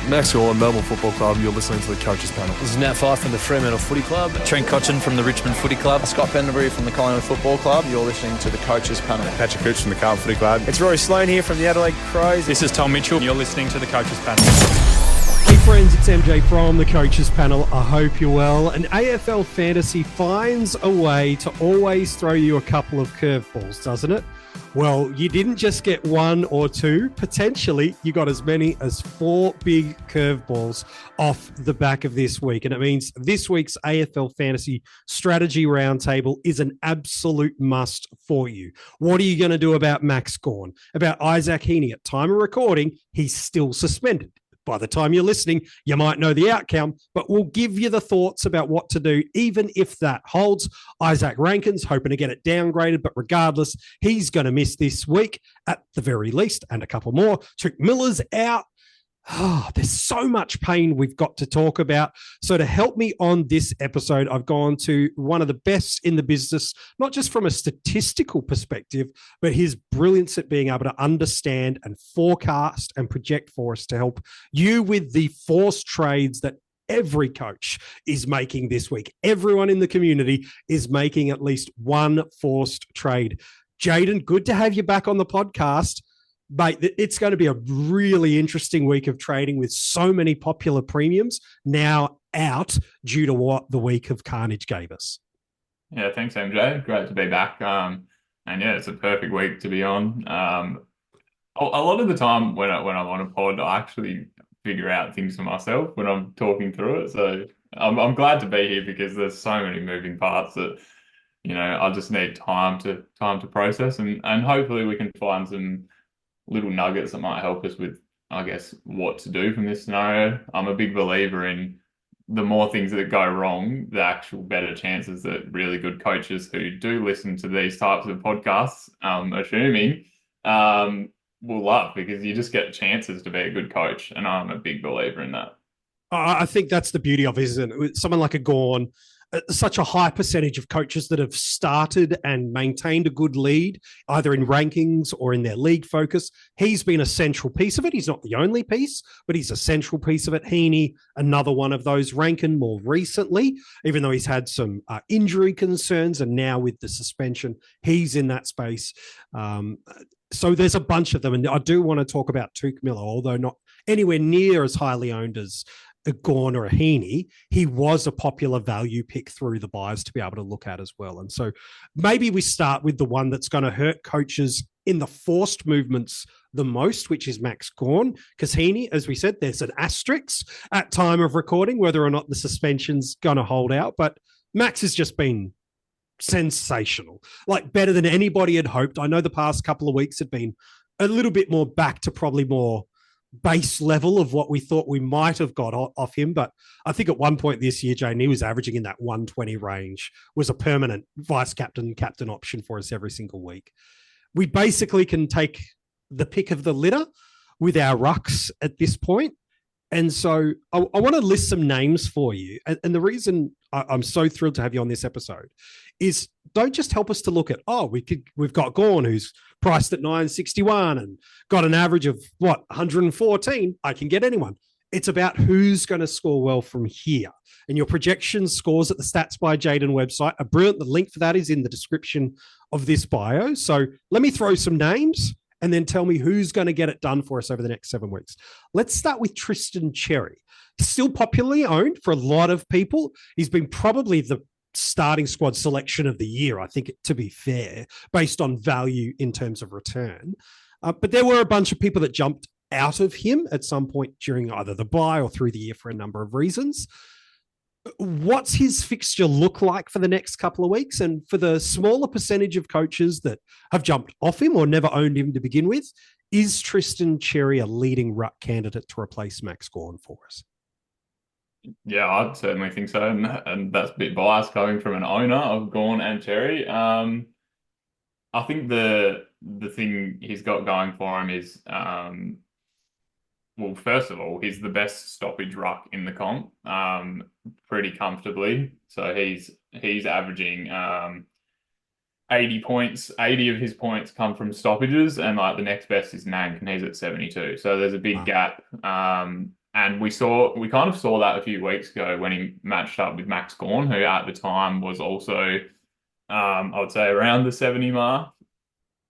Max Gawn, Melbourne Football Club. You're listening to the Coaches Panel. This is Nat Fyfe from the Fremantle Footy Club. Trent Cotchin from the Richmond Footy Club. Scott Pendlebury from the Collingwood Football Club. You're listening to the Coaches Panel. Patrick Cooch from the Carlton Footy Club. It's Rory Sloane here from the Adelaide Crows. This is Tom Mitchell. You're listening to the Coaches Panel. Hey friends, it's MJ from the Coaches Panel. I hope you're well. And AFL Fantasy finds a way to always throw you a couple of curveballs, doesn't it? Well, you didn't just get one or two. Potentially, you got as many as 4 big curveballs off the back of this week. And it means this week's AFL Fantasy Strategy Roundtable is an absolute must for you. What are you going to do about Max Gawn? About Izak Heeney? At time of recording, he's still suspended. By the time you're listening, you might know the outcome, but we'll give you the thoughts about what to do, even if that holds. Izak Rankine's hoping to get it downgraded, but regardless, he's going to miss this week at the very least, and a couple more. Touk Miller's out. Oh, there's so much pain we've got to talk about. So to help me on this episode, I've gone to one of the best in the business, not just from a statistical perspective, but his brilliance at being able to understand and forecast and project for us to help you with the forced trades that every coach is making this week. Everyone in the community is making at least one forced trade. Jaiden, good to have you back on the podcast. Mate, it's going to be a really interesting week of trading with so many popular premiums now out due to what the week of carnage gave us. Yeah, thanks, MJ. Great to be back. And yeah, it's a perfect week to be on. A lot of the time when I'm on a pod, I actually figure out things for myself when I'm talking through it. So I'm glad to be here because there's so many moving parts that, you know, I just need time to process and hopefully we can find some little nuggets that might help us with, I guess, what to do from this scenario. I'm a big believer in the more things that go wrong, the actual better chances that really good coaches who do listen to these types of podcasts, will love, because you just get chances to be a good coach. And I'm a big believer in that. I think that's the beauty of it, isn't it? Someone like a Gawn, such a high percentage of coaches that have started and maintained a good lead, either in rankings or in their league focus. He's been a central piece of it. He's not the only piece, but he's a central piece of it. Heeney, another one of those. Rankine more recently, even though he's had some injury concerns, and now with the suspension, he's in that space. So there's a bunch of them. And I do want to talk about Touk Miller, although not anywhere near as highly owned as a Gawn or a Heeney. He was a popular value pick through the buys to be able to look at as well. And so maybe we start with the one that's going to hurt coaches in the forced movements the most, which is Max Gawn, because Heeney, as we said, there's an asterisk at time of recording, whether or not the suspension's going to hold out. But Max has just been sensational, like better than anybody had hoped. I know the past couple of weeks had been a little bit more back to probably more base level of what we thought we might have got off him. But I think at one point this year, Jane, he was averaging in that 120 range, was a permanent vice captain option for us every single week. We basically can take the pick of the litter with our rucks at this point. And so I want to list some names for you. And the reason I'm so thrilled to have you on this episode is don't just help us to look at, we've got Gawn, who's priced at 961 and got an average of 114. I can get anyone. It's about who's going to score well from here. And your projection scores at the Stats by Jaiden website are brilliant. The link for that is in the description of this bio. So let me throw some names and then tell me who's going to get it done for us over the next 7 weeks. Let's start with Tristan Xerri. Still popularly owned for a lot of people. He's been probably the starting squad selection of the year, I think, to be fair, based on value in terms of return. But there were a bunch of people that jumped out of him at some point during either the bye or through the year for a number of reasons. What's his fixture look like for the next couple of weeks? And for the smaller percentage of coaches that have jumped off him or never owned him to begin with, is Tristan Xerri a leading ruck candidate to replace Max Gawn for us? Yeah, I'd certainly think so. And that's a bit biased coming from an owner of Gawn and Xerri. I think the thing he's got going for him is, well, first of all, he's the best stoppage ruck in the comp, pretty comfortably. So he's averaging 80 points. 80 of his points come from stoppages, and like the next best is Nank, and he's at 72. So there's a big gap. And we kind of saw that a few weeks ago when he matched up with Max Gawn, who at the time was also, I would say, around the 70 mark.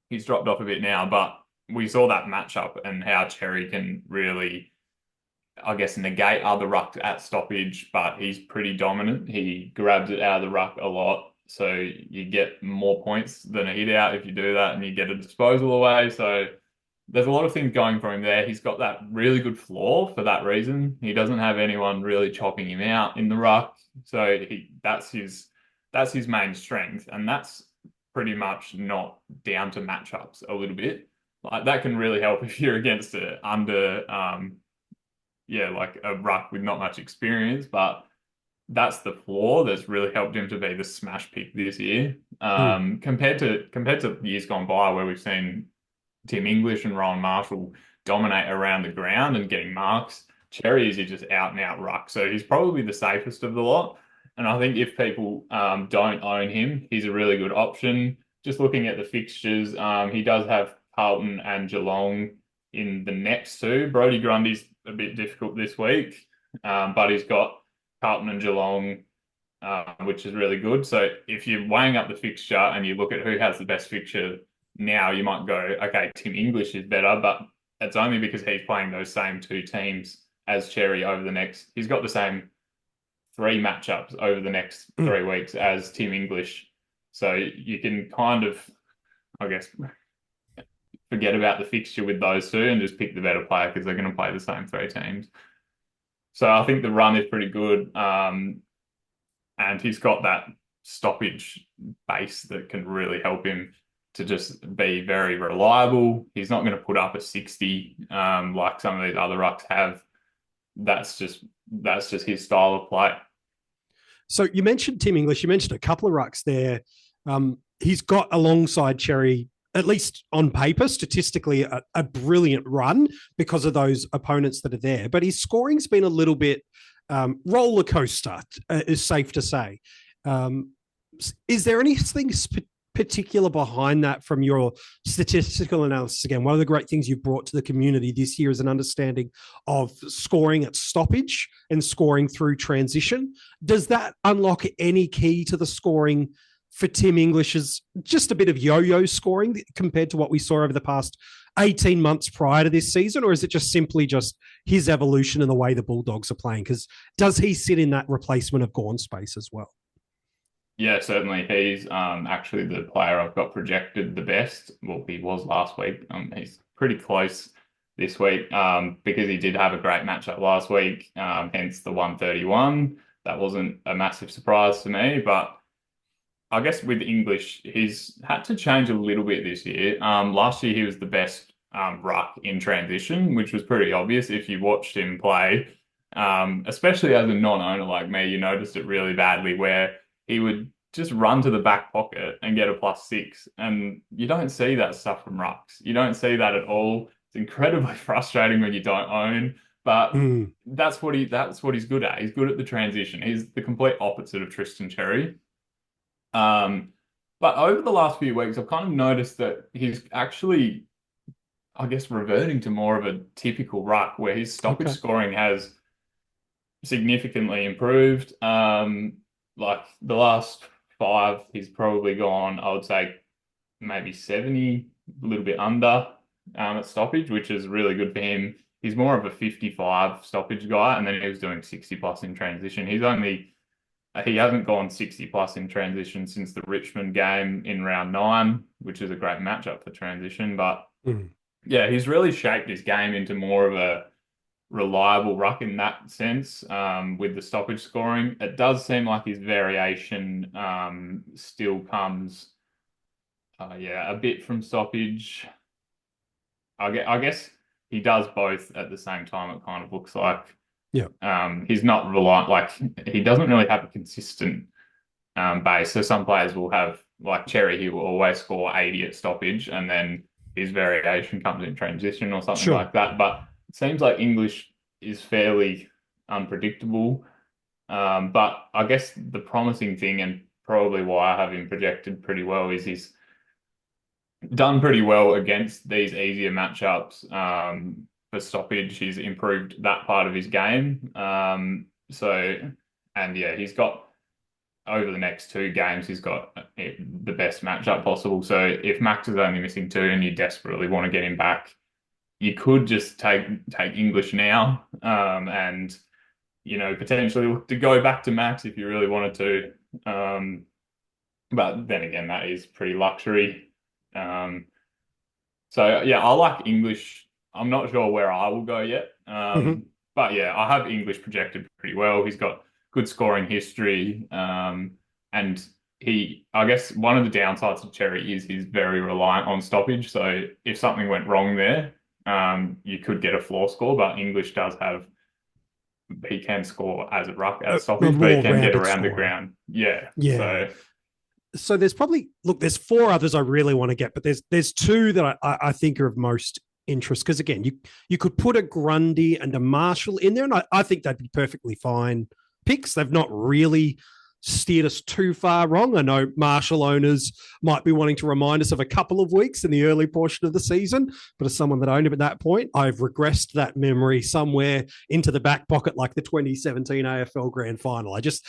He's dropped off a bit now, but we saw that matchup and how Cherry can really, I guess, negate other rucks at stoppage, but he's pretty dominant. He grabs it out of the ruck a lot, so you get more points than a hit out if you do that, and you get a disposal away. So there's a lot of things going for him there. He's got that really good floor for that reason. He doesn't have anyone really chopping him out in the ruck, so that's his main strength, and that's pretty much not down to matchups a little bit. Like that can really help if you're against a like a ruck with not much experience, but that's the flaw that's really helped him to be the smash pick this year. Compared to years gone by where we've seen Tim English and Ryan Marshall dominate around the ground and getting marks, Cherry is just out and out ruck. So he's probably the safest of the lot. And I think if people don't own him, he's a really good option. Just looking at the fixtures, he does have Carlton and Geelong in the next two. Brodie Grundy's a bit difficult this week, but he's got Carlton and Geelong, which is really good. So if you're weighing up the fixture and you look at who has the best fixture now, you might go, okay, Tim English is better, but it's only because he's playing those same two teams as Cherry over the next. He's got the same 3 matchups over the next 3 weeks as Tim English. So you can kind of, I guess, forget about the fixture with those two and just pick the better player because they're going to play the same 3 teams. So I think the run is pretty good. And he's got that stoppage base that can really help him to just be very reliable. He's not going to put up a 60 like some of these other rucks have. That's just his style of play. So you mentioned Tim English. You mentioned a couple of rucks there. He's got alongside Cherry, at least on paper, statistically, a brilliant run because of those opponents that are there. But his scoring's been a little bit roller coaster, is safe to say. Is there anything particular behind that from your statistical analysis? Again, one of the great things you've brought to the community this year is an understanding of scoring at stoppage and scoring through transition. Does that unlock any key to the scoring for Tim English's just a bit of yo-yo scoring compared to what we saw over the past 18 months prior to this season? Or is it just simply just his evolution and the way the Bulldogs are playing? Because does he sit in that replacement of Gawn space as well? Yeah, certainly. He's actually the player I've got projected the best. Well, he was last week. He's pretty close this week because he did have a great matchup last week, hence the 131. That wasn't a massive surprise to me, but I guess with English, he's had to change a little bit this year. Last year, he was the best ruck in transition, which was pretty obvious if you watched him play, especially as a non-owner like me. You noticed it really badly where he would just run to the back pocket and get a +6. And you don't see that stuff from rucks. You don't see that at all. It's incredibly frustrating when you don't own, but that's what he's good at. He's good at the transition. He's the complete opposite of Tristan Cherry. But over the last few weeks, I've kind of noticed that he's actually, I guess, reverting to more of a typical ruck where his stoppage scoring has significantly improved. Like the last 5, he's probably gone, I would say, maybe 70, a little bit under at stoppage, which is really good for him. He's more of a 55 stoppage guy, and then he was doing 60 plus in transition. He hasn't gone 60 plus in transition since the Richmond game in round 9, which is a great matchup for transition. But yeah, he's really shaped his game into more of a reliable ruck in that sense with the stoppage scoring. It does seem like his variation still comes a bit from stoppage. I guess he does both at the same time, it kind of looks like. Yeah. He's not reliant, like he doesn't really have a consistent base. So some players will have, like Cherry, he will always score 80 at stoppage and then his variation comes in transition or something like that. But it seems like English is fairly unpredictable. But I guess the promising thing, and probably why I have him projected pretty well, is he's done pretty well against these easier matchups. for stoppage. He's improved that part of his game. He's got over the next 2 games, he's got the best matchup possible. So if Max is only missing 2 and you desperately want to get him back, you could just take English now, and potentially look to go back to Max if you really wanted to. But then again, that is pretty luxury. I like English. I'm not sure where I will go yet. But yeah, I have English projected pretty well. He's got good scoring history. And I guess one of the downsides of Cherry is he's very reliant on stoppage. So if something went wrong there, you could get a floor score, but English he can score as a ruck, as stoppage, but he can get around the ground. Yeah. So there's there's 4 others I really want to get, but there's 2 that I think are of most interest. Because again, you could put a Grundy and a Marshall in there, and I think they'd be perfectly fine picks. They've not really steered us too far wrong. I know Marshall owners might be wanting to remind us of a couple of weeks in the early portion of the season, but as someone that owned him at that point, I've regressed that memory somewhere into the back pocket, like the 2017 AFL Grand Final. I just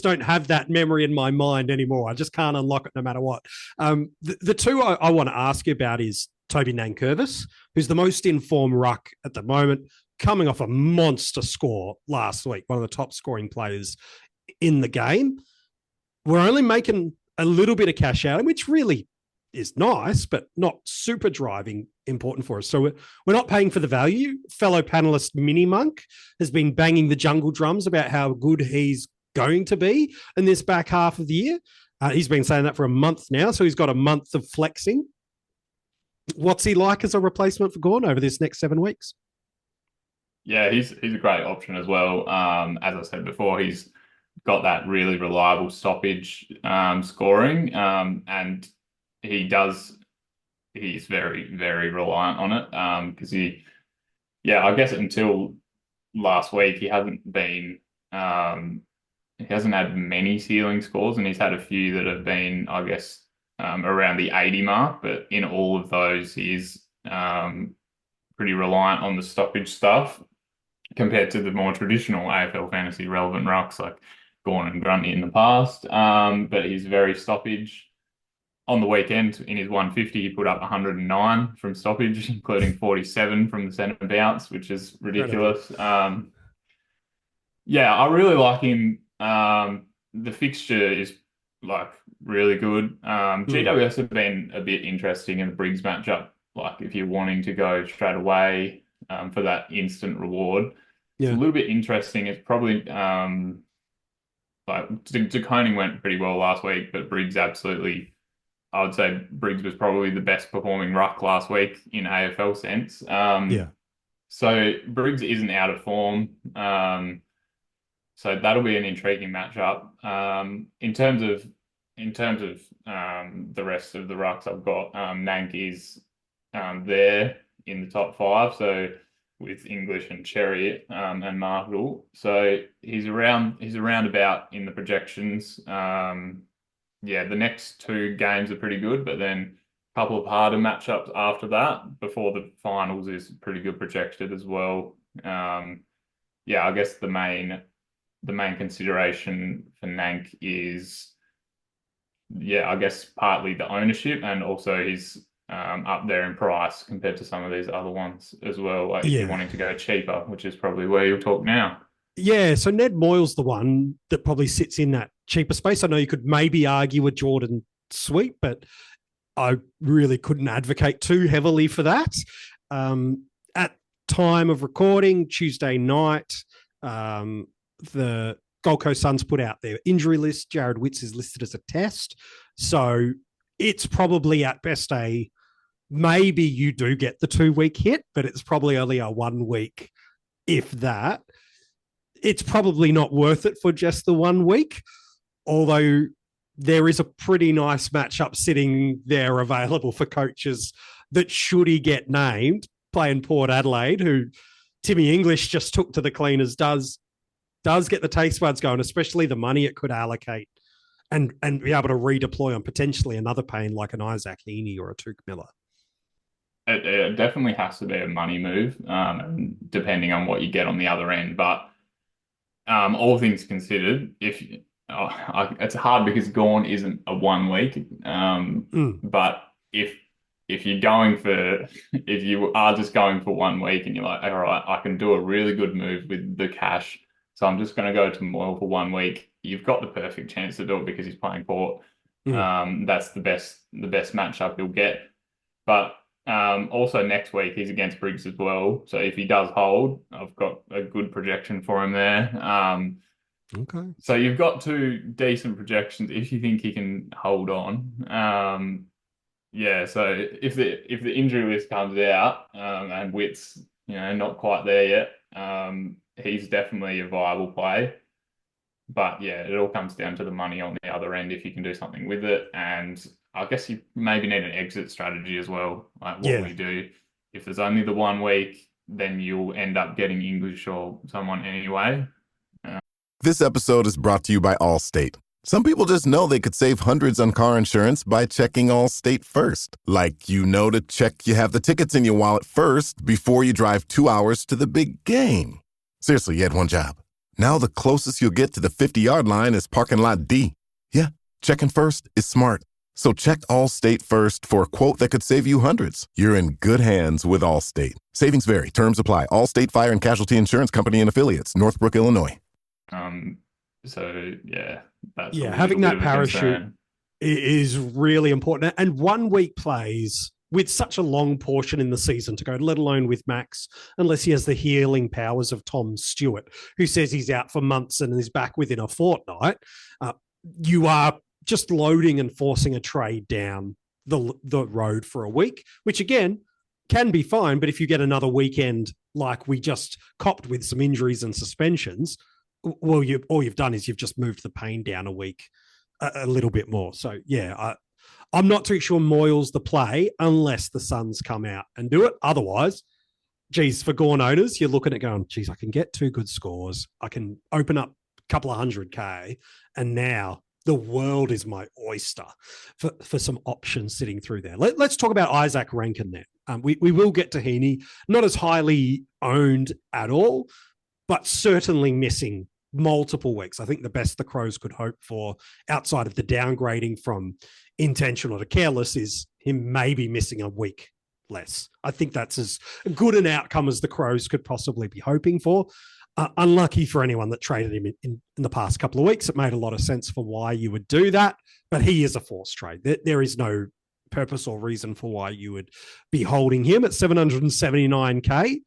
don't have that memory in my mind anymore. I just can't unlock it no matter what. The 2 I want to ask you about is Toby Nankervis, who's the most informed ruck at the moment, coming off a monster score last week, one of the top scoring players in the game. We're only making a little bit of cash out, which really is nice, but not super driving important for us. So we're not paying for the value. Fellow panelist Mini Monk has been banging the jungle drums about how good he's going to be in this back half of the year. He's been saying that for a month now, so he's got a month of flexing. What's he like as a replacement for Gawn over this next 7 weeks? Yeah, he's a great option as well. As I said before, he's got that really reliable stoppage scoring, and he's very, very reliant on it because I guess until last week he hasn't had many ceiling scores, and he's had a few that have been, I guess, around the 80 mark, but in all of those he's pretty reliant on the stoppage stuff compared to the more traditional AFL fantasy relevant rucks like Gawn and Grundy in the past. But he's very stoppage. On the weekend, in his 150, he put up 109 from stoppage, including 47 from the centre bounce, which is ridiculous. I really like him. The fixture is really good. GWS have been a bit interesting in the Briggs matchup. Like if you're wanting to go straight away for that instant reward, it's a little bit interesting. It's probably DeConing went pretty well last week, but Briggs absolutely. I would say Briggs was probably the best performing ruck last week in AFL sense. So Briggs isn't out of form. So that'll be an intriguing matchup. In terms of the rest of the rucks, I've got Nank is there in the top 5. So with English and Cherry and Marshall. So he's around about in the projections. The next 2 games are pretty good, but then a couple of harder matchups after that before the finals is pretty good projected as well. I guess the main consideration for Nank is, I guess partly the ownership, and also he's up there in price compared to some of these other ones as well. If you're wanting to go cheaper, which is probably where you'll talk now. Yeah, so Ned Moyle's the one that probably sits in that cheaper space. I know you could maybe argue with Jordan Sweet, but I really couldn't advocate too heavily for that. At time of recording, Tuesday night, the Gold Coast Suns put out their injury list. Jared Witts is listed as a test. So it's probably at best maybe you do get the 2-week hit, but it's probably only a 1 week, if that. It's probably not worth it for just the 1 week, although there is a pretty nice matchup sitting there available for coaches that should he get named, playing Port Adelaide, who Timmy English just took to the cleaners, does get the taste buds going, especially the money it could allocate and be able to redeploy on potentially another pain like an Izak Heeney or a Touk Miller. it definitely has to be a money move, depending on what you get on the other end. But all things considered, it's hard because Gawn isn't a 1 week. But if you're going for if you are just going for 1 week and you're like, all right, I can do a really good move with the cash, so I'm just going to go to Moyle for 1 week. You've got the perfect chance to do it because he's playing Port. That's the best matchup you'll get. But also next week he's against Briggs as well. So if he does hold, I've got a good projection for him there. Okay. So you've got 2 decent projections if you think he can hold on. Yeah, so if the injury list comes out and Witt's not quite there yet, he's definitely a viable play. But yeah, it all comes down to the money on the other end if you can do something with it. And I guess you maybe need an exit strategy as well. Like what we do. If there's only the 1 week, then you'll end up getting English or someone anyway. This episode is brought to you by Allstate. Some people just know they could save hundreds on car insurance by checking Allstate first. Like, to check you have the tickets in your wallet first before you drive 2 hours to the big game. Seriously, you had one job. Now the closest you'll get to the 50-yard line is parking lot D. Yeah, checking first is smart. So check Allstate first for a quote that could save you hundreds. You're in good hands with Allstate. Savings vary. Terms apply. Allstate Fire and Casualty Insurance Company and Affiliates. Northbrook, Illinois. So yeah, that's having that parachute is really important. And 1 week plays with such a long portion in the season to go, let alone with Max, unless he has the healing powers of Tom Stewart, who says he's out for months and is back within a fortnight. You are just loading and forcing a trade down the road for a week, which again can be fine. But if you get another weekend like we just copped with some injuries and suspensions, well, all you've done is you've just moved the pain down a week a little bit more. So yeah, I'm not too sure Moyle's the play unless the Suns come out and do it. Otherwise, geez, for Gawn owners, you're looking at going, geez, I can get 2 good scores. I can open up a couple of 100K. And now the world is my oyster for some options sitting through there. Let's talk about Izak Rankine there. We will get to Heeney, not as highly owned at all, but certainly missing multiple weeks. I think the best the Crows could hope for outside of the downgrading from intentional to careless is him maybe missing a week less. I think that's as good an outcome as the Crows could possibly be hoping for. Unlucky for anyone that traded him in the past couple of weeks. It made a lot of sense for why you would do that, but he is a forced trade. There is no purpose or reason for why you would be holding him at 779K.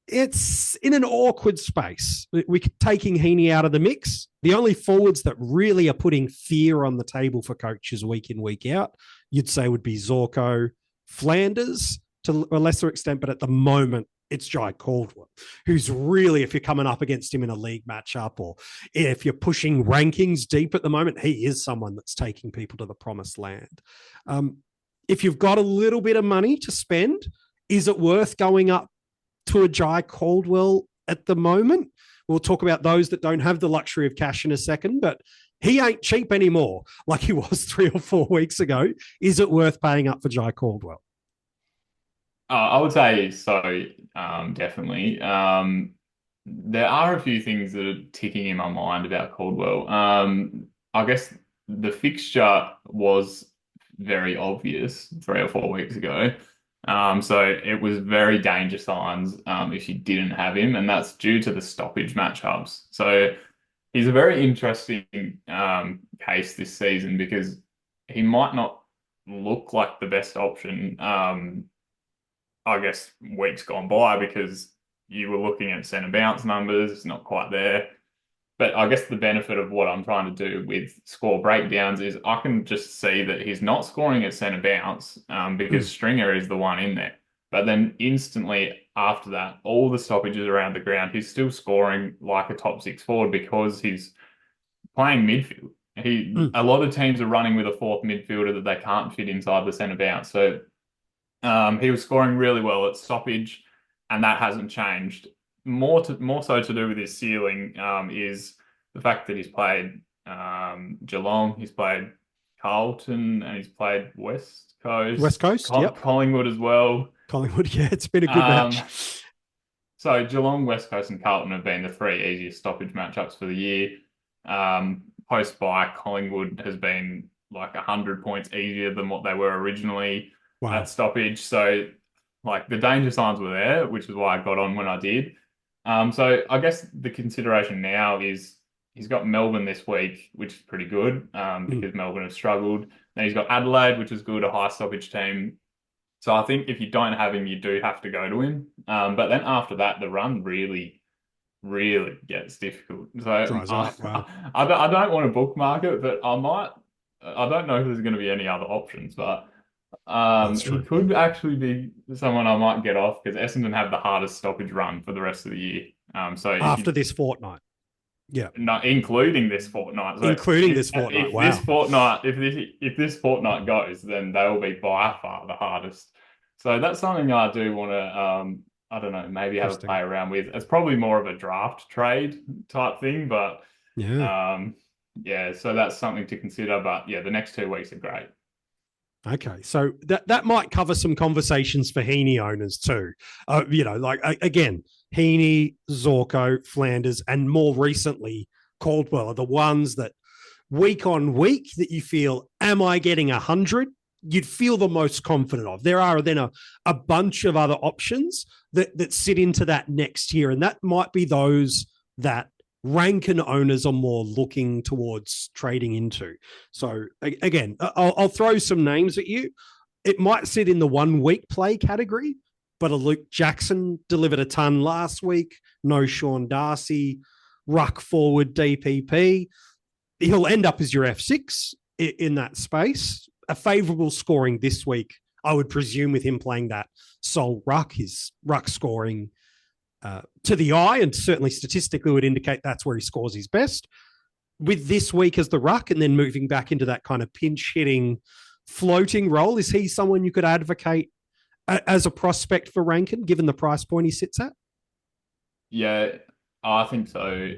It's in an awkward space. We're taking Heeney out of the mix. The only forwards that really are putting fear on the table for coaches week in, week out, you'd say would be Zorko, Flanders to a lesser extent, but at the moment, it's Jai Caldwell, who's really, if you're coming up against him in a league matchup or if you're pushing rankings deep at the moment, he is someone that's taking people to the promised land. If you've got a little bit of money to spend, is it worth going up to a Jai Caldwell at the moment? We'll talk about those that don't have the luxury of cash in a second, but he ain't cheap anymore like he was 3 or 4 weeks ago. Is it worth paying up for Jai Caldwell? I would say so, definitely. There are a few things that are ticking in my mind about Caldwell. I guess the fixture was very obvious 3 or 4 weeks ago. So it was very danger signs if you didn't have him, and that's due to the stoppage matchups. So he's a very interesting case this season because he might not look like the best option, I guess, weeks gone by because you were looking at centre bounce numbers, it's not quite there. But I guess the benefit of what I'm trying to do with score breakdowns is I can just see that he's not scoring at centre bounce because Stringer is the one in there. But then instantly after that, all the stoppages around the ground, he's still scoring like a top 6 forward because he's playing midfield. A lot of teams are running with a 4th midfielder that they can't fit inside the centre bounce. So he was scoring really well at stoppage, and that hasn't changed. More so to do with his ceiling is the fact that he's played Geelong, he's played Carlton, and he's played West Coast. West Coast, yep. Collingwood as well. Collingwood, yeah, it's been a good match. So Geelong, West Coast, and Carlton have been the three easiest stoppage matchups for the year. Post-bye, Collingwood has been like 100 points easier than what they were originally at stoppage. So, like, the danger signs were there, which is why I got on when I did. So I guess the consideration now is he's got Melbourne this week, which is pretty good because Melbourne have struggled. Then he's got Adelaide, which is good, a high stoppage team. So I think if you don't have him, you do have to go to him. But then after that, the run really, really gets difficult. So I don't want to bookmark it, but I might. I don't know if there's going to be any other options, but he could actually be someone I might get off because Essendon have the hardest stoppage run for the rest of the year. So after this fortnight. Yeah, not including this fortnight. So including this fortnight. If this fortnight goes, then they will be by far the hardest. So that's something I do want to. I don't know, maybe have a play around with. It's probably more of a draft trade type thing, but yeah. So that's something to consider. But yeah, the next 2 weeks are great. Okay, so that might cover some conversations for Heeney owners too. Again, Heeney, Zorko, Flanders, and more recently Caldwell are the ones that week on week that you feel, am I getting 100? You'd feel the most confident of. There are then a bunch of other options that sit into that next year, and that might be those that Rankine owners are more looking towards trading into. So again, I'll throw some names at you. It might sit in the 1 week play category, but a Luke Jackson delivered a ton last week. No Sean Darcy, ruck forward DPP. He'll end up as your F6 in that space. A favourable scoring this week, I would presume, with him playing that sole ruck, his ruck scoring to the eye, and certainly statistically would indicate that's where he scores his best. With this week as the ruck and then moving back into that kind of pinch hitting floating role, is he someone you could advocate as a prospect for Rankine, given the price point he sits at? Yeah, I think so.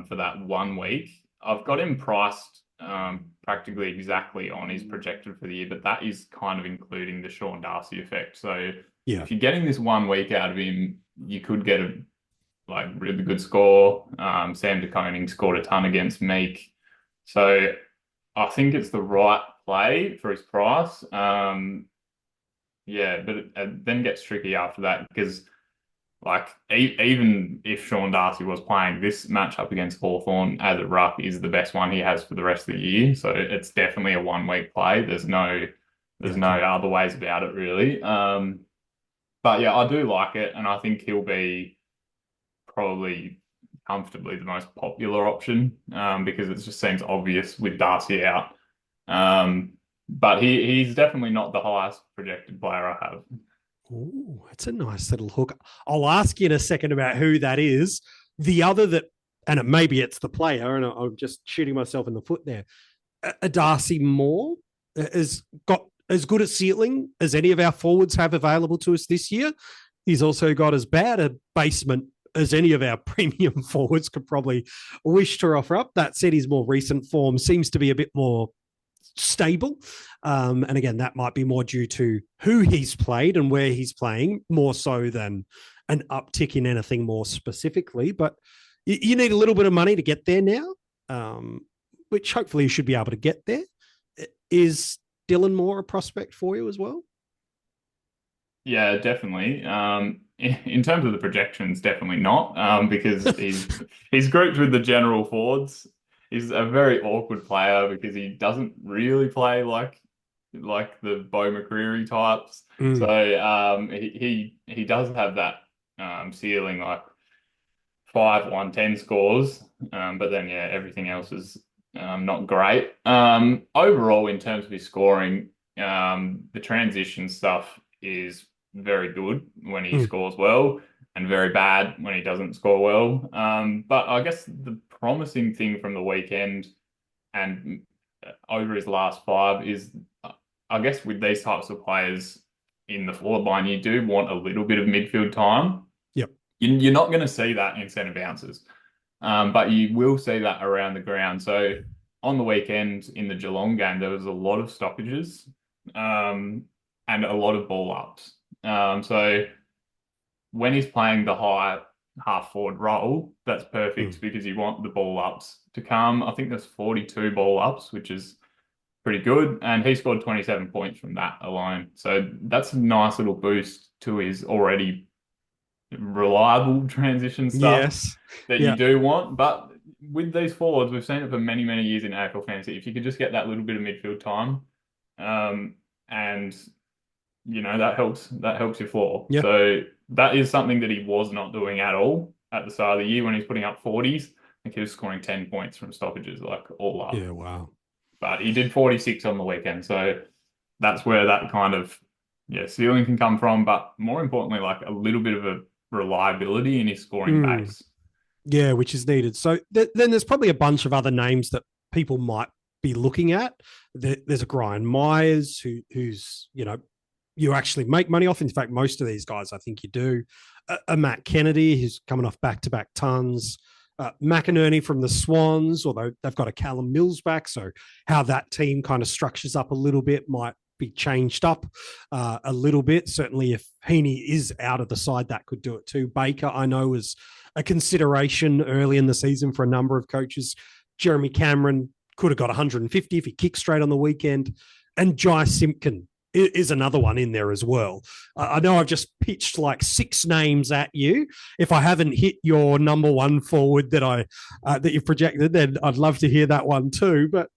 For that 1 week, I've got him priced practically exactly on his projected for the year, but that is kind of including the Sean Darcy effect. So if you're getting this 1 week out of him, you could get a really good score. Sam de Koning scored a ton against Meek. So I think it's the right play for his price. But it then gets tricky after that because even if Sean Darcy was playing, this matchup against Hawthorn as a ruck is the best one he has for the rest of the year. So it's definitely a 1 week play. There's no other ways about it really. But yeah, I do like it, and I think he'll be probably comfortably the most popular option because it just seems obvious with Darcy out. But he's definitely not the highest projected player I have. Oh, that's a nice little hook. I'll ask you in a second about who that is. The other that, and maybe it's the player, and I'm just shooting myself in the foot there. Darcy Moore has got as good a ceiling as any of our forwards have available to us this year. He's also got as bad a basement as any of our premium forwards could probably wish to offer up. That said, his more recent form seems to be a bit more stable. And again, that might be more due to who he's played and where he's playing, more so than an uptick in anything more specifically. But you need a little bit of money to get there now, which hopefully you should be able to get there. Is Dylan Moore a prospect for you as well? Yeah, definitely. In terms of the projections, definitely not, because he's grouped with the general forwards. He's a very awkward player because he doesn't really play like the Bo McCreary types. So he does have that ceiling like 5, 1, 10 scores, but then everything else is not great. Overall, in terms of his scoring, the transition stuff is very good when he scores well and very bad when he doesn't score well. But I guess the promising thing from the weekend and over his last 5 is, I guess with these types of players in the forward line, you do want a little bit of midfield time. Yep. You're not going to see that in centre bounces. But you will see that around the ground. So on the weekend in the Geelong game, there was a lot of stoppages and a lot of ball ups. So when he's playing the high half forward role, that's perfect because you want the ball ups to come. I think there's 42 ball ups, which is pretty good. And he scored 27 points from that alone. So that's a nice little boost to his already reliable transition stuff that you do want. But with these forwards, we've seen it for many, many years in AFL Fantasy. If you could just get that little bit of midfield time, and that helps your floor. Yep. So that is something that he was not doing at all at the start of the year when he's putting up 40s. I think he was scoring 10 points from stoppages, like all up. Yeah, wow. But he did 46 on the weekend, so that's where that kind of ceiling can come from. But more importantly, like a little bit of a reliability in his scoring base. Yeah, which is needed. So then there's probably a bunch of other names that people might be looking at. There's a Brian Myers who's you actually make money off. In fact, most of these guys, I think you do. A Matt Kennedy, who's coming off back-to-back tons. McInerney from the Swans, although they've got a Callum Mills back, so how that team kind of structures up a little bit might be changed up a little bit. Certainly if Heeney is out of the side, that could do it too. Baker, I know, was a consideration early in the season for a number of coaches. Jeremy Cameron could have got 150 if he kicked straight on the weekend. And Jai Simpkin is another one in there as well. I know I've just pitched like 6 names at you. If I haven't hit your number one forward that you've projected, then I'd love to hear that one too. But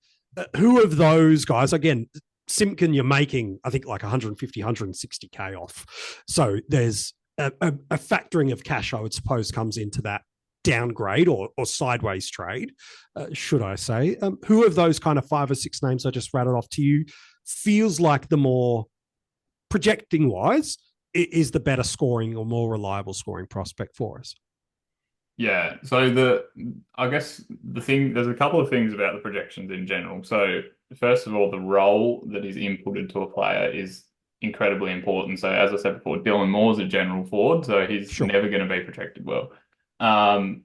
who of those guys, again, Simpkin, you're making, I think, like 150, 160K off. So there's a factoring of cash, I would suppose, comes into that downgrade or sideways trade, should I say. Who of those kind of 5 or 6 names I just rattled off to you feels like the more projecting wise is the better scoring or more reliable scoring prospect for us? Yeah. So I guess there's a couple of things about the projections in general. So first of all, the role that is inputted to a player is incredibly important. So as I said before, Dylan Moore's a general forward, so he's never going to be protected well. And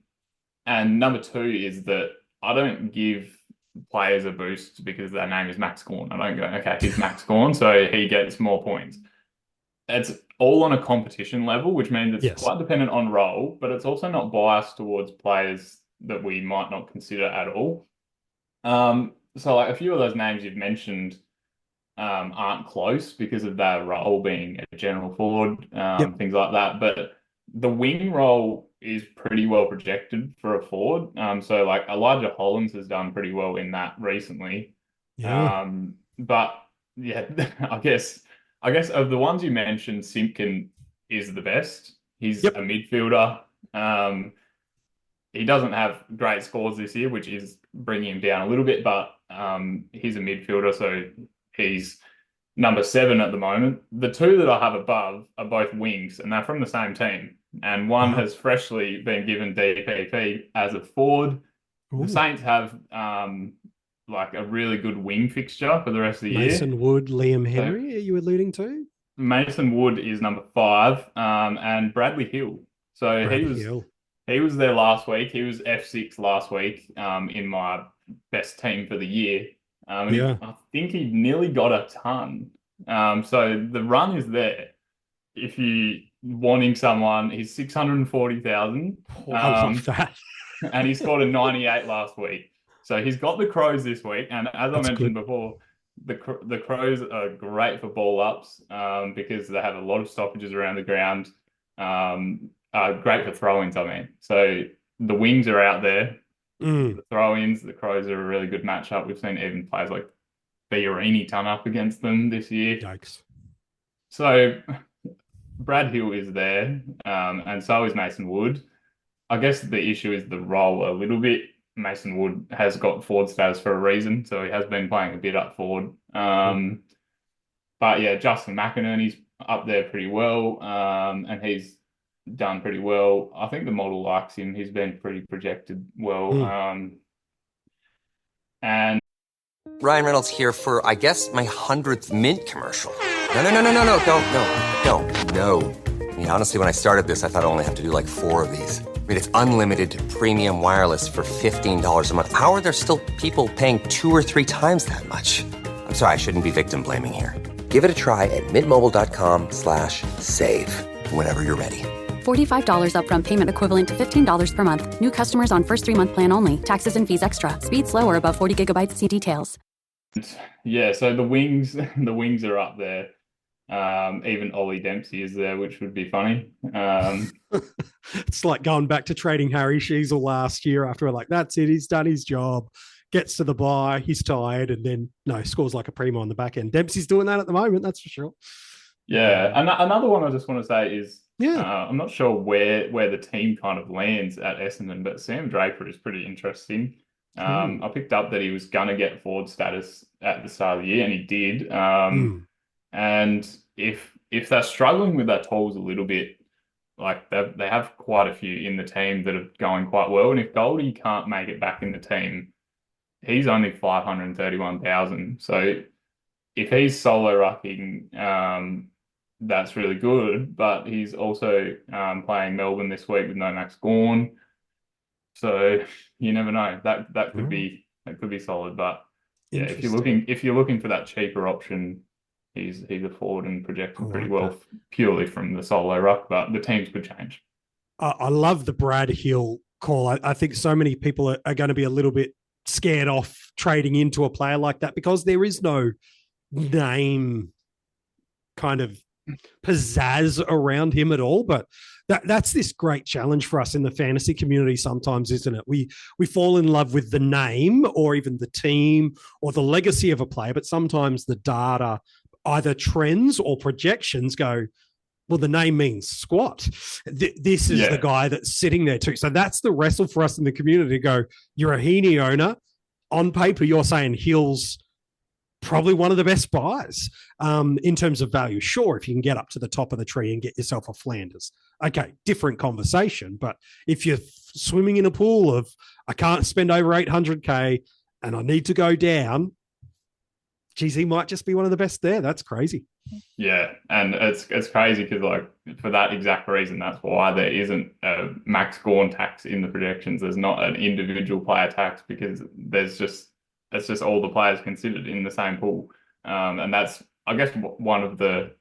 number 2 is that I don't give players a boost because their name is Max Gawn. I don't go, okay, he's Max Gawn, so he gets more points. It's all on a competition level, which means it's quite dependent on role, but it's also not biased towards players that we might not consider at all. So like a few of those names you've mentioned aren't close because of their role being a general forward, things like that. But the wing role is pretty well projected for a forward. So like Elijah Hollins has done pretty well in that recently. But yeah, I guess of the ones you mentioned, Simpkin is the best. He's a midfielder. He doesn't have great scores this year, which is bringing him down a little bit, but he's a midfielder, so he's number 7 at the moment. The 2 that I have above are both wings, and they're from the same team. And one has freshly been given DPP as a forward. Ooh. The Saints have like a really good wing fixture for the rest of the year. Mason Wood, Liam Henry, are you alluding to? Mason Wood is number 5, and Bradley Hill. So he was there last week. He was F6 last week in my best team for the year. I think he nearly got a ton. So the run is there. If you wanting someone, he's 640,000. I love that. And he scored a 98 last week. So he's got the Crows this week. And as I mentioned before, the Crows are great for ball ups because they have a lot of stoppages around the ground. Great for throw-ins, I mean. So the wings are out there. The throw-ins, the Crows are a really good matchup. We've seen even players like Fiorini turn up against them this year. Yikes. So Brad Hill is there, and so is Mason Wood. I guess the issue is the role a little bit. Mason Wood has got forward status for a reason, so he has been playing a bit up forward. But yeah, Justin McInerney's up there pretty well, and he's done pretty well. I think the model likes him. He's been pretty projected well. And Ryan Reynolds here for, I guess, my 100th Mint commercial. No, don't. I mean, honestly, when I started this, I thought I only have to do like 4 of these. With its unlimited premium wireless for $15 a month, how are there still people paying 2 or 3 times that much? I'm sorry, I shouldn't be victim blaming here. Give it a try at mintmobile.com/save. Whenever you're ready. $45 upfront payment equivalent to $15 per month. New customers on first 3-month plan only. Taxes and fees extra. Speed slower above 40 gigabytes. See details. Yeah, so the wings are up there. Even Ollie Dempsey is there, which would be funny. It's like going back to trading Harry Sheezel last year after we're like, that's it, he's done his job. Gets to the bye, he's tired, and then scores like a primo on the back end. Dempsey's doing that at the moment, that's for sure. Yeah, another one I just want to say is, I'm not sure where the team kind of lands at Essendon, but Sam Draper is pretty interesting. I picked up that he was going to get forward status at the start of the year, and he did. And if they're struggling with their tools a little bit, like they have quite a few in the team that are going quite well, and if Goldie can't make it back in the team, he's only 531,000. So if he's solo rucking, that's really good. But he's also playing Melbourne this week with no Max Gawn, so you never know. That could be solid. But yeah, if you're looking for that cheaper option, he's a forward and projected pretty well purely from the solo ruck. But the teams could change. I love the Brad Hill call. I think so many people are going to be a little bit scared off trading into a player like that because there is no name kind of pizzazz around him at all. But that's this great challenge for us in the fantasy community sometimes, isn't it? We fall in love with the name or even the team or the legacy of a player, but sometimes the data, either trends or projections, go, well, the name means squat. This is the guy that's sitting there too. So that's the wrestle for us in the community to go, you're a Heeney owner. On paper, you're saying Hill's probably one of the best buys in terms of value. Sure, if you can get up to the top of the tree and get yourself a Flanders. Okay, different conversation. But if you're swimming in a pool of, I can't spend over 800K and I need to go down, geez, he might just be one of the best there. That's crazy. Yeah, and it's crazy because like for that exact reason, that's why there isn't a Max Gawn tax in the projections. There's not an individual player tax because it's just all the players considered in the same pool, and that's, I guess, one of the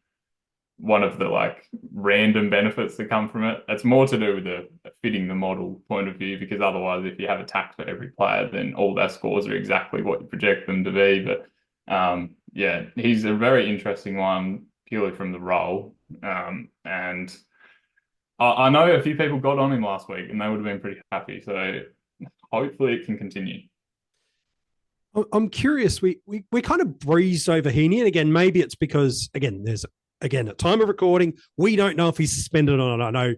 like random benefits that come from it. It's more to do with the fitting the model point of view, because otherwise, if you have a tax for every player, then all their scores are exactly what you project them to be. But yeah, he's a very interesting one purely from the role. And I know a few people got on him last week and they would have been pretty happy. So hopefully it can continue. I'm curious. We kind of breezed over Heeney. And again, maybe it's because, there's at time of recording, we don't know if he's suspended or not. I know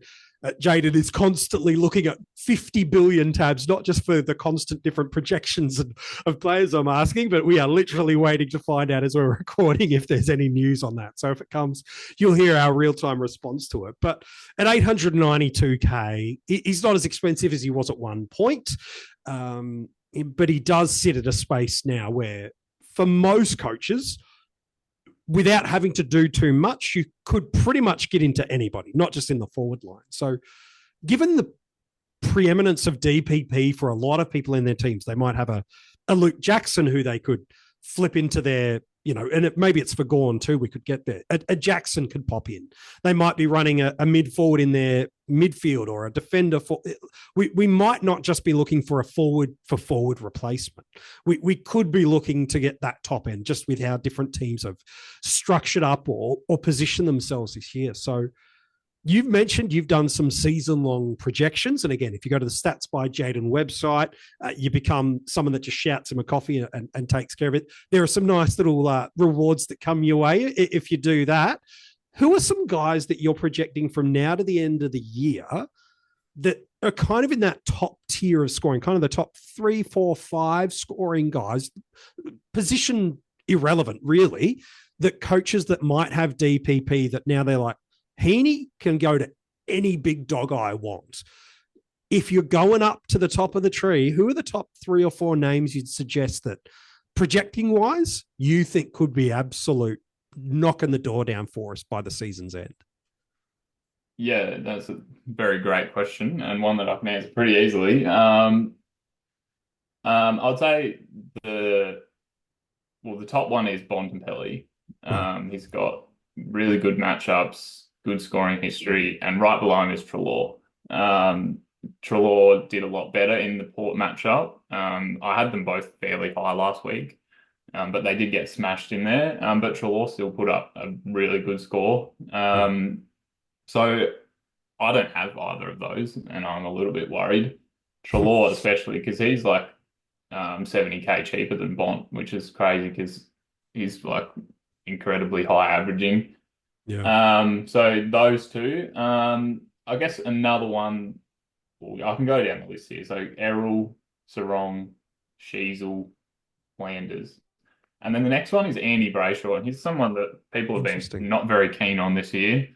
Jaiden is constantly looking at 50 billion tabs, not just for the constant different projections of players I'm asking, but we are literally waiting to find out as we're recording if there's any news on that. So if it comes, you'll hear our real-time response to it. But at 892K, he's not as expensive as he was at one point, but he does sit at a space now where for most coaches, without having to do too much, you could pretty much get into anybody, not just in the forward line. So given the preeminence of DPP for a lot of people in their teams, they might have a Luke Jackson who they could flip into their, and maybe it's for Gawn too, we could get there. A Jackson could pop in. They might be running a mid forward in their midfield or a defender. We might not just be looking for a forward replacement. We could be looking to get that top end just with how different teams have structured up or positioned themselves this year. So you've mentioned you've done some season-long projections. And again, if you go to the Stats by Jaiden website, you become someone that just shouts him a coffee and takes care of it. There are some nice little rewards that come your way if you do that. Who are some guys that you're projecting from now to the end of the year that are kind of in that top tier of scoring, kind of the top 3, 4, 5 scoring guys, position irrelevant, really, that coaches that might have DPP that now they're like, Heeney can go to any big dog I want. If you're going up to the top of the tree, who are the top 3 or 4 names you'd suggest that projecting-wise you think could be absolute knocking the door down for us by the season's end? Yeah, that's a very great question and one that I can answer pretty easily. I'd say the top one is Bontempelli. He's got really good matchups, good scoring history, and right below him is Treloar. Treloar did a lot better in the Port matchup. I had them both fairly high last week, but they did get smashed in there. But Treloar still put up a really good score. So I don't have either of those, and I'm a little bit worried. Treloar especially, because he's like 70k cheaper than Bont, which is crazy because he's like incredibly high averaging. Yeah. So those two. I guess another one, well, I can go down the list here. So Errol, Sarong, Sheasel, Flanders. And then the next one is Andy Brayshaw, and he's someone that people have been not very keen on this year.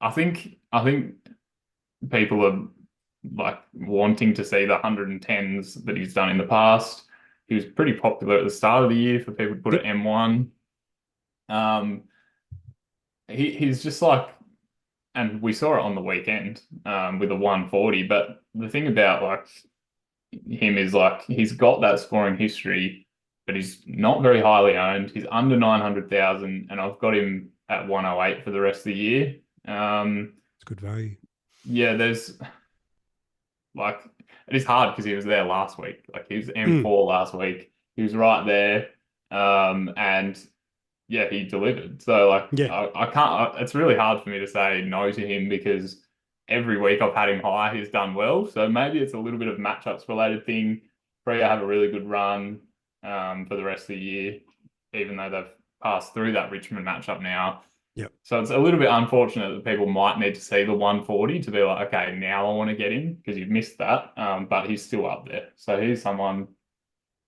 I think people are like wanting to see the 110s that he's done in the past. He was pretty popular at the start of the year for people to put at M1. He's just like, and we saw it on the weekend with a 140. But the thing about like him is like he's got that scoring history, but he's not very highly owned. He's under 900,000, and I've got him at 108 for the rest of the year. It's good value. Yeah, there's like it is hard because he was there last week. Like he was M4 last week. He was right there, and yeah, he delivered. So like, I can't. It's really hard for me to say no to him because every week I've had him high, he's done well. So maybe it's a little bit of matchups related thing. Freo have a really good run for the rest of the year, even though they've passed through that Richmond matchup now. Yep. So it's a little bit unfortunate that people might need to see the 140 to be like, okay, now I want to get him because you've missed that. But he's still up there. So he's someone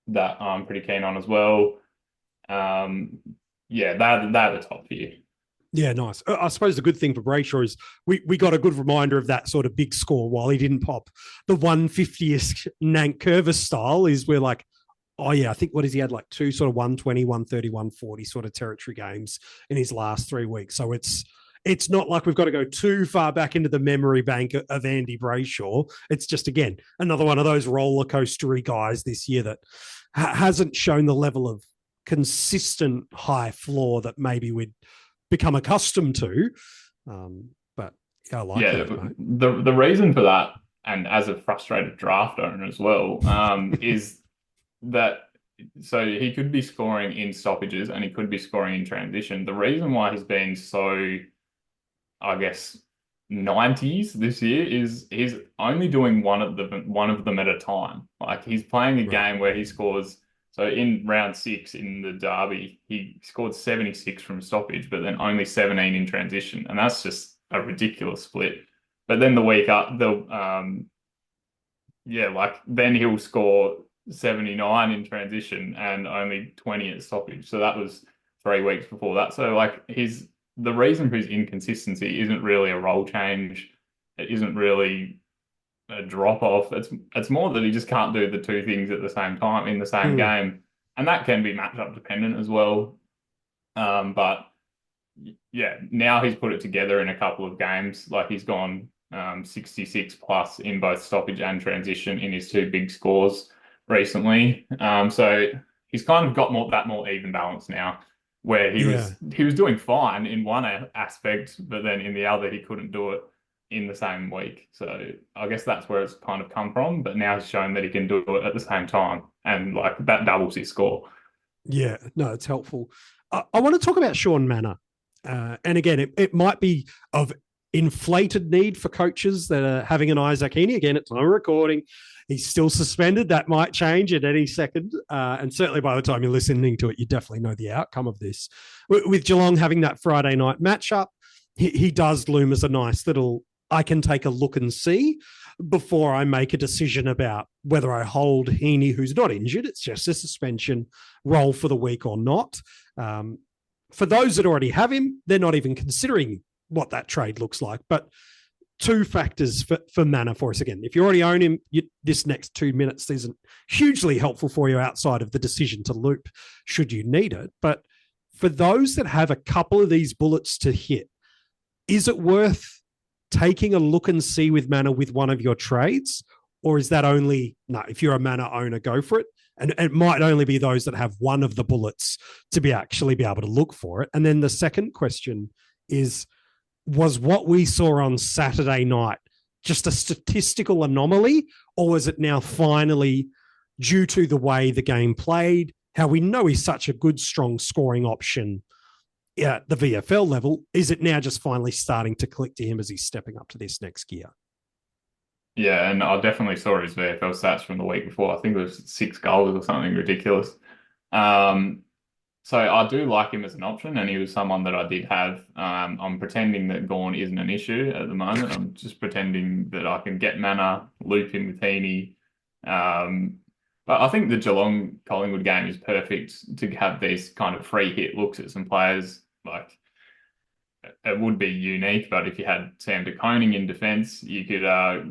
that I'm pretty keen on as well. Yeah, they're the top here. Yeah, nice. I suppose the good thing for Brayshaw is we got a good reminder of that sort of big score while he didn't pop the 150th Nank Curvis style is we're like, oh yeah, I think what is he had like two sort of 120, 130, 140 sort of territory games in his last 3 weeks. So it's not like we've got to go too far back into the memory bank of Andy Brayshaw. It's just, again, another one of those roller coastery guys this year that hasn't shown the level of consistent high floor that maybe we'd become accustomed to. But yeah, I like that, mate. The reason for that, and as a frustrated draft owner as well, is that so he could be scoring in stoppages and he could be scoring in transition. The reason why he's been so, I guess, 90s this year is he's only doing one of them at a time. Like he's playing a game where he scores. So in round 6 in the derby, he scored 76 from stoppage, but then only 17 in transition, and that's just a ridiculous split. But then the week up, then he'll score 79 in transition and only 20 at stoppage. So that was 3 weeks before that. So like the reason for his inconsistency isn't really a role change. It isn't really a drop off. It's more that he just can't do the two things at the same time in the same game. And that can be matchup dependent as well. But yeah, now he's put it together in a couple of games. Like he's gone 66 plus in both stoppage and transition in his 2 big scores recently. So he's kind of got more even balance now, where he was doing fine in one aspect, but then in the other he couldn't do it in the same week. So I guess that's where it's kind of come from. But now he's shown that he can do it at the same time, and like that doubles his score. Yeah, no, it's helpful. I want to talk about Shaun Mannagh. And again, it might be of inflated need for coaches that are having an Izak Heeney. Again, it's not a recording. He's still suspended. That might change at any second. And certainly by the time you're listening to it, you definitely know the outcome of this. With Geelong having that Friday night matchup, he does loom as a nice little, I can take a look and see before I make a decision about whether I hold Heeney, who's not injured. It's just a suspension, roll for the week or not. For those that already have him, they're not even considering what that trade looks like. But 2 factors for Mannagh for us. Again, if you already own him, this next 2 minutes isn't hugely helpful for you outside of the decision to loop should you need it. But for those that have a couple of these bullets to hit, is it worth taking a look and see with Mannagh with one of your trades? Or is that only, no, if you're a Mannagh owner, go for it. And it might only be those that have one of the bullets to actually be able to look for it. And then the second question is, was what we saw on Saturday night just a statistical anomaly, or was it now finally due to the way the game played, how we know he's such a good, strong scoring option at the VFL level? Is it now just finally starting to click to him as he's stepping up to this next gear? Yeah, and I definitely saw his VFL stats from the week before. I think it was 6 goals or something ridiculous. So I do like him as an option, and he was someone that I did have. I'm pretending that Gawn isn't an issue at the moment. I'm just pretending that I can get Mannagh, loop him with Heeney. But I think the Geelong-Collingwood game is perfect to have these kind of free hit looks at some players. Like, it would be unique, but if you had Sam de Koning in defence, you could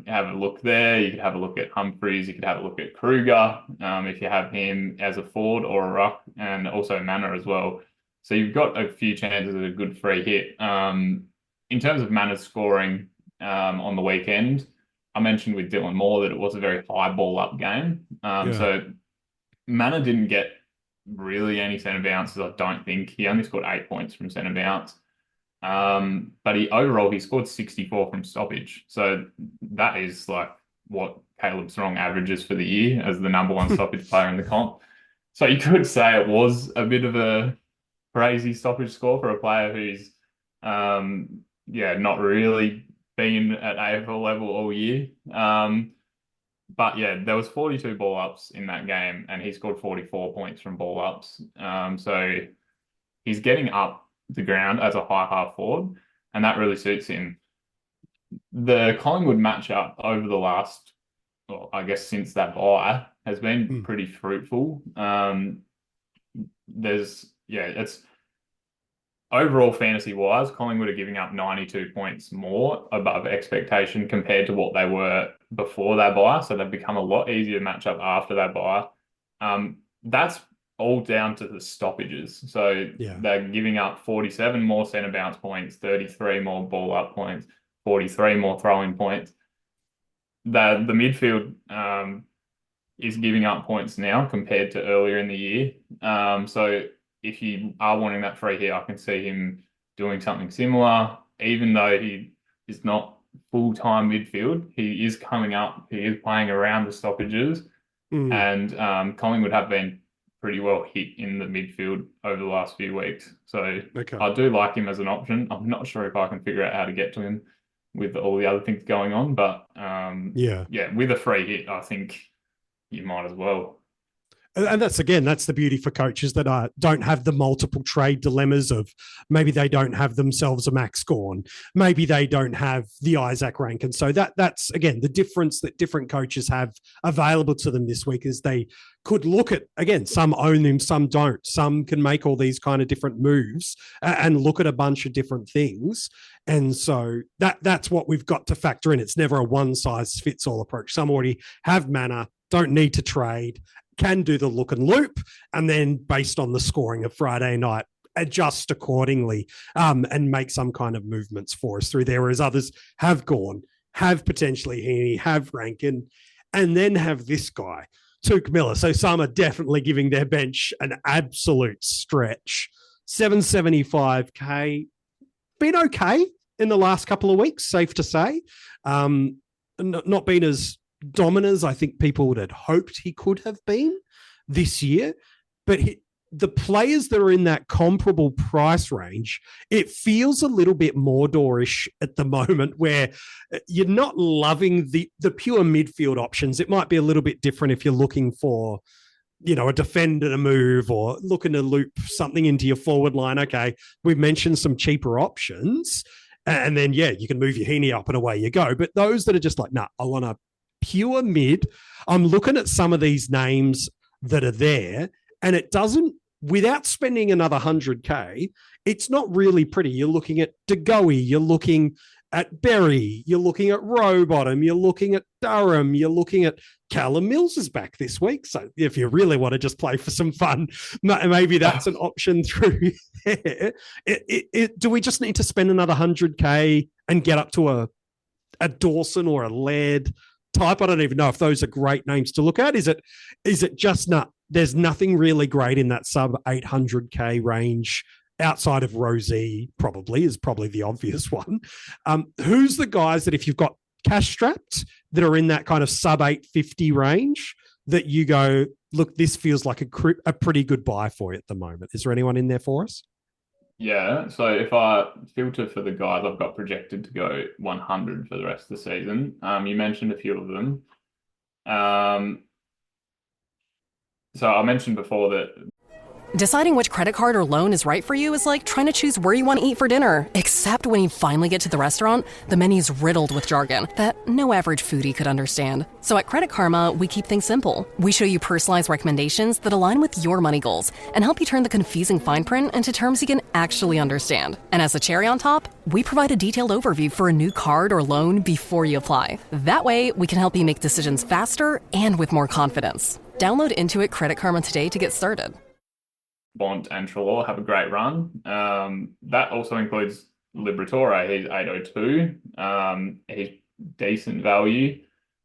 have a look there. You could have a look at Humphreys. You could have a look at Kruger if you have him as a forward or a ruck, and also Mannagh as well. So you've got a few chances of a good free hit. In terms of Mannagh's scoring on the weekend, I mentioned with Dylan Moore that it was a very high ball up game. So Mannagh didn't get really any centre bounces, I don't think. He only scored 8 points from centre bounce. But he scored 64 from stoppage. So that is like what Caleb Strong averages for the year as the number one stoppage player in the comp. So you could say it was a bit of a crazy stoppage score for a player who's, not really been at AFL level all year. But yeah, there was 42 ball ups in that game, and he scored 44 points from ball ups. So he's getting up the ground as a high half forward, and that really suits him. The Collingwood matchup over the last, since that bye, has been pretty fruitful. It's overall fantasy-wise, Collingwood are giving up 92 points more above expectation compared to what they were before that bye. So they've become a lot easier to match up after that bye. That's all down to the stoppages. So they're giving up 47 more centre bounce points, 33 more ball up points, 43 more throwing points. The midfield is giving up points now compared to earlier in the year. So if you are wanting that free hit, I can see him doing something similar. Even though he is not full-time midfield, he is coming up. He is playing around the stoppages. And Collingwood have been pretty well hit in the midfield over the last few weeks. So I do like him as an option. I'm not sure if I can figure out how to get to him with all the other things going on, but with a free hit, I think you might as well. And that's the beauty for coaches that don't have the multiple trade dilemmas of maybe they don't have themselves a Max Gawn, maybe they don't have the Izak Rankine. So that's again the difference that different coaches have available to them this week is they could look at, again, some own him, some don't. Some can make all these kind of different moves and look at a bunch of different things. And so that's what we've got to factor in. It's never a one-size-fits-all approach. Some already have Mannagh, don't need to trade, can do the look and loop, and then based on the scoring of Friday night, adjust accordingly and make some kind of movements for us through there, whereas others have Gawn, have potentially Heeney, have Rankine, and then have this guy, Touk Miller. So some are definitely giving their bench an absolute stretch. 775K, been okay in the last couple of weeks, safe to say. Not been as dominant as I think people would have hoped he could have been this year. But the players that are in that comparable price range, it feels a little bit Mordorish at the moment where you're not loving the pure midfield options. It might be a little bit different if you're looking for, a defender to move or looking to loop something into your forward line. Okay, we've mentioned some cheaper options. And then, you can move your Heeney up and away you go. But those that are just like, I want a pure mid. I'm looking at some of these names that are there, and it doesn't, without spending another 100K, it's not really pretty. You're looking at De Goey, you're looking at Berry, you're looking at Rowbottom, you're looking at Durham, you're looking at Callum Mills is back this week. So if you really want to just play for some fun, maybe that's an option through there. Do we just need to spend another 100K and get up to a Dawson or a Laird type? I don't even know if those are great names to look at. Is it just not? There's nothing really great in that sub 800K range outside of Rosie, is probably the obvious one. Who's the guys that if you've got cash strapped that are in that kind of sub 850 range that you go, look, this feels like a pretty good buy for you at the moment? Is there anyone in there for us? Yeah, so if I filter for the guys I've got projected to go 100 for the rest of the season, you mentioned a few of them. So I mentioned before that Deciding which credit card or loan is right for you is like trying to choose where you want to eat for dinner. Except when you finally get to the restaurant, the menu's riddled with jargon that no average foodie could understand. So at Credit Karma, we keep things simple. We show you personalized recommendations that align with your money goals and help you turn the confusing fine print into terms you can actually understand. And as a cherry on top, we provide a detailed overview for a new card or loan before you apply. That way, we can help you make decisions faster and with more confidence. Download Intuit Credit Karma today to get started. Bont and Trelaw have a great run. That also includes Liberatore. He's 802. He's decent value.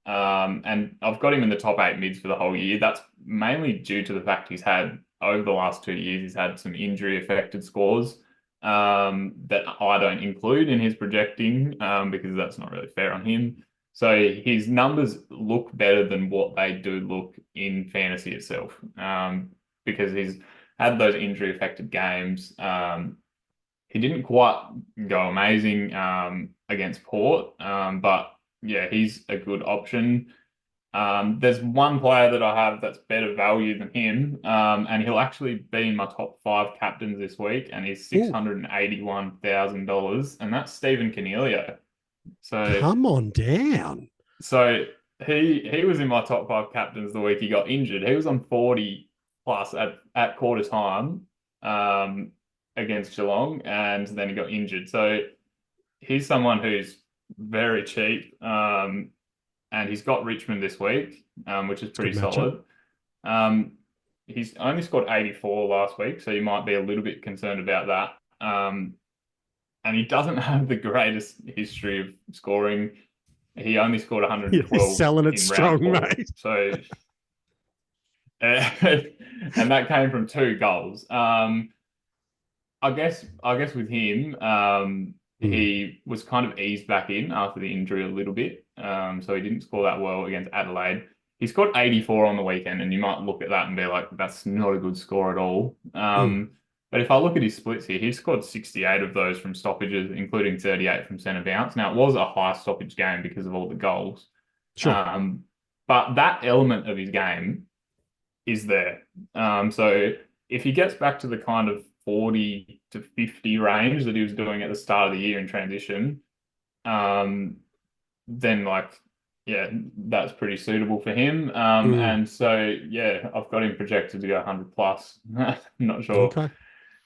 And I've got him in the top 8 mids for the whole year. That's mainly due to the fact he's had, over the last 2 years, he's had some injury-affected scores that I don't include in his projecting because that's not really fair on him. So his numbers look better than what they do look in fantasy itself because he's had those injury-affected games. He didn't quite go amazing against Port, but yeah, he's a good option. There's one player that I have that's better value than him, and he'll actually be in my top 5 captains this week, and he's $681,000, and that's Stephen Cornelio. So come on down. So he was in my top 5 captains the week he got injured. He was on 40 plus at quarter time against Geelong, and then he got injured. So he's someone who's very cheap, and he's got Richmond this week, which is pretty solid. He's only scored 84 last week, so you might be a little bit concerned about that. And he doesn't have the greatest history of scoring. He only scored 112. You're selling it strong, mate. So, and that came from 2 goals. I guess with him, he was kind of eased back in after the injury a little bit. So he didn't score that well against Adelaide. He scored 84 on the weekend, and you might look at that and be like, that's not a good score at all. But if I look at his splits here, he scored 68 of those from stoppages, including 38 from centre bounce. Now, it was a high stoppage game because of all the goals. Sure. But that element of his game is there. So if he gets back to the kind of 40 to 50 range that he was doing at the start of the year in transition, then that's pretty suitable for him. And so, yeah, I've got him projected to go 100 plus. Not sure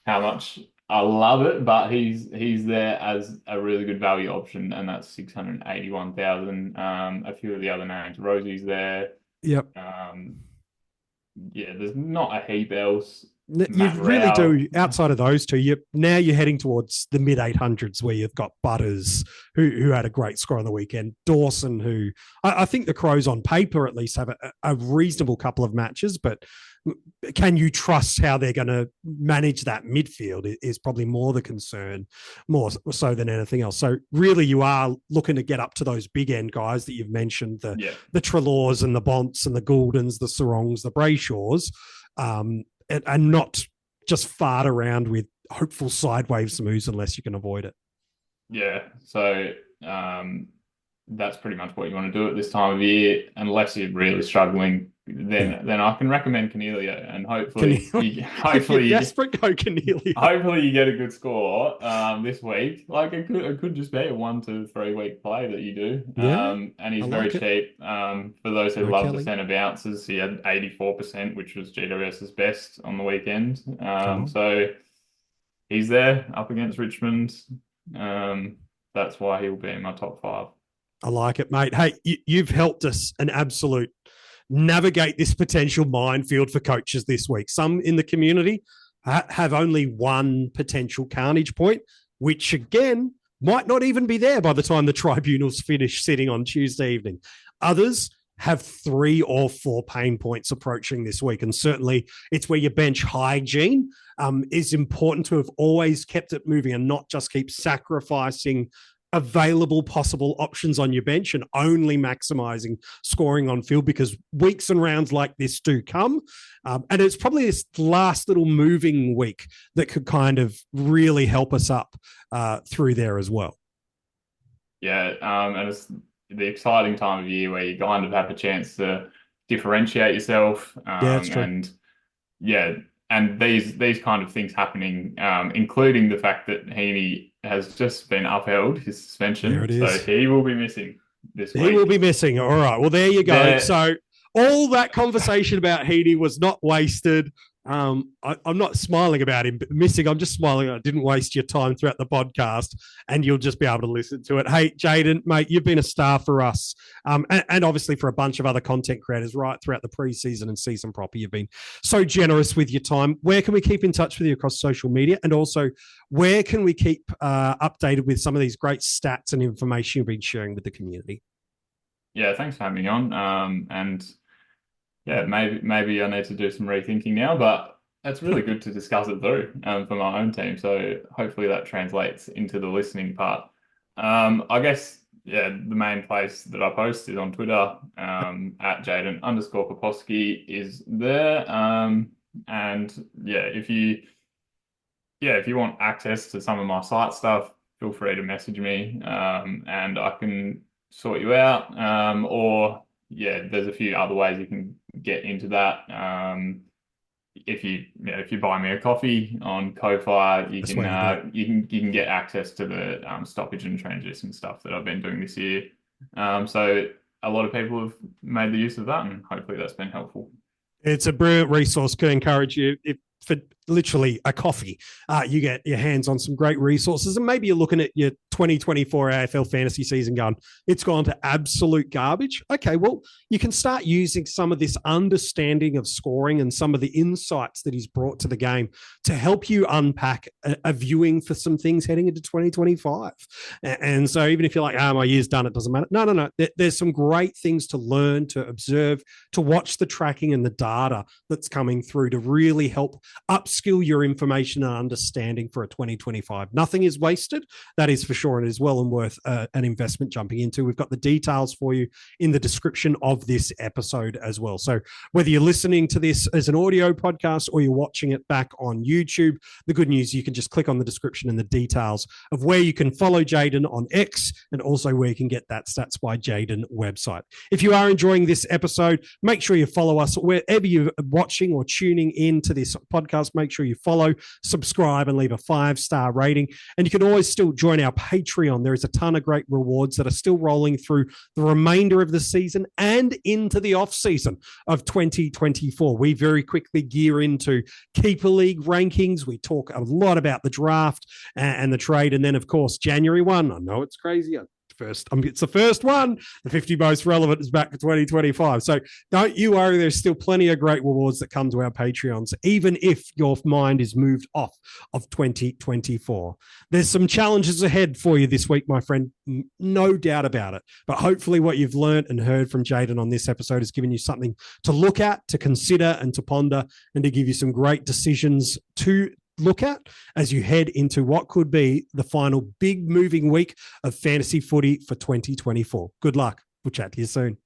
how much I love it, but he's there as a really good value option, and that's 681,000. A few of the other names, Rosie's there. Yep. There's not a heap else. You really do. Outside of those two, you're heading towards the mid 800s, where you've got Butters, who had a great score on the weekend. Dawson, who I think the Crows on paper at least have a reasonable couple of matches, but can you trust how they're going to manage that midfield is probably more the concern, more so than anything else. So really you are looking to get up to those big end guys that you've mentioned, the Trelaws and the Bonts and the Gouldens, the Sarongs, the Brayshaws, and not just fart around with hopeful sideways moves unless you can avoid it. Yeah, so that's pretty much what you want to do at this time of year, unless you're really struggling. Then I can recommend Cornelio, and hopefully you desperate go Cornelio. Hopefully you get a good score this week. Like it could just be a 1 to 3 week play that you do. And he's very cheap. For those who love the centre bounces, he had 84%, which was GWS's best on the weekend. So he's there up against Richmond. that's why he'll be in my top 5. I like it, mate. Hey, you've helped us an absolute navigate this potential minefield for coaches this week. Some in the community have only one potential carnage point, which again might not even be there by the time the tribunals finish sitting on Tuesday evening. Others have 3 or 4 pain points approaching this week. And certainly it's where your bench hygiene is important to have always kept it moving and not just keep sacrificing available possible options on your bench and only maximizing scoring on field, because weeks and rounds like this do come. And it's probably this last little moving week that could kind of really help us up through there as well. Yeah, and it's the exciting time of year where you kind of have a chance to differentiate yourself. That's true. And these kind of things happening, including the fact that Heeney has just been upheld his suspension. There it is. So he will be missing this week. He will be missing. All right. Well, there you go. So all that conversation about Heeney was not wasted. I'm not smiling about him missing. I'm just smiling. I didn't waste your time throughout the podcast, and you'll just be able to listen to it. Hey, Jaiden, mate, you've been a star for us, and obviously for a bunch of other content creators right throughout the preseason and season proper. You've been so generous with your time. Where can we keep in touch with you across social media? And also, where can we keep updated with some of these great stats and information you've been sharing with the community? Yeah, thanks for having me on. And yeah, maybe I need to do some rethinking now, but it's really good to discuss it through for my own team. So hopefully that translates into the listening part. I guess, the main place that I post is on Twitter, at Jaiden_Poposky is there. And if you want access to some of my site stuff, feel free to message me, and I can sort you out. There's a few other ways you can get into that. If you buy me a coffee on Ko-Fi, you can get access to the stoppage and transition stuff that I've been doing this year. So a lot of people have made the use of that, and hopefully that's been helpful. It's a brilliant resource. Could encourage you for literally a coffee, you get your hands on some great resources, and maybe you're looking at your 2024 AFL fantasy season going, it's gone to absolute garbage. Okay, well, you can start using some of this understanding of scoring and some of the insights that he's brought to the game to help you unpack a viewing for some things heading into 2025. And so even if you're like, my year's done, it doesn't matter. No. There's some great things to learn, to observe, to watch the tracking and the data that's coming through to really help upskill your information and understanding for a 2025. Nothing is wasted, that is for sure, and it is well and worth an investment jumping into. We've got the details for you in the description of this episode as well. So whether you're listening to this as an audio podcast or you're watching it back on YouTube, the good news, you can just click on the description and the details of where you can follow Jaiden on X, and also where you can get that Stats by Jaiden website. If you are enjoying this episode, make sure you follow us wherever you're watching or tuning in to this podcast. Make sure you follow, subscribe, and leave a 5-star rating. And you can always still join our Patreon. There is a ton of great rewards that are still rolling through the remainder of the season and into the off season of 2024. We very quickly gear into Keeper League rankings. We talk a lot about the draft and the trade. And then, of course, January 1. I know it's crazy. It's the first one. The 50 most relevant is back for 2025. So don't you worry. There's still plenty of great rewards that come to our Patreons, even if your mind is moved off of 2024. There's some challenges ahead for you this week, my friend. No doubt about it. But hopefully what you've learned and heard from Jaiden on this episode has given you something to look at, to consider, and to ponder, and to give you some great decisions to look at as you head into what could be the final big moving week of fantasy footy for 2024. Good luck. We'll chat to you soon.